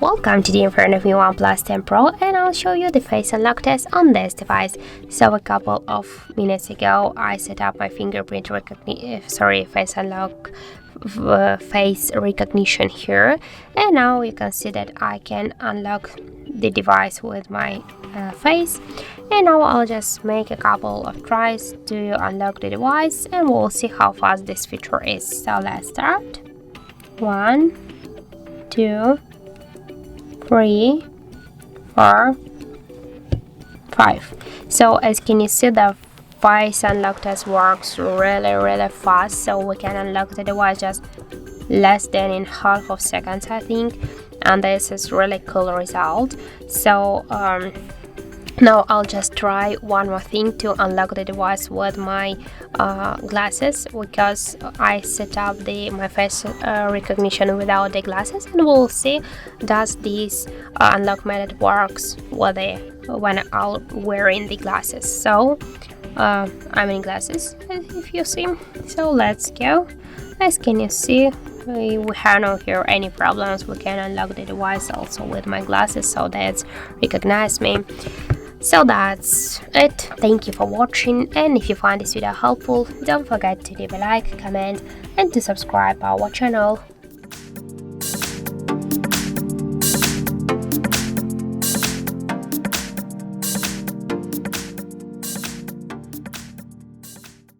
Welcome to the in front of me OnePlus 10 Pro, and I'll show you the face unlock test on this device. So a couple of minutes ago I set up my fingerprint face unlock face recognition here, and now you can see that I can unlock the device with my face. And now I'll just make a couple of tries to unlock the device, and we'll see how fast this feature is. So let's start. 1, 2, 3, 4, 5. So as can you see, the face unlock test works really fast, so we can unlock the device just less than in half of seconds, I think, and this is really cool result. So now I'll just try one more thing to unlock the device with my glasses, because I set up my face recognition without the glasses, and we'll see does this unlock method works when I'm wearing the glasses. So I'm in glasses, if you see. So let's go. As can you see, we have not here any problems. We can unlock the device also with my glasses, so that's recognize me. So that's it. Thank you for watching, and if you find this video helpful, don't forget to leave a like, comment, and to subscribe our channel.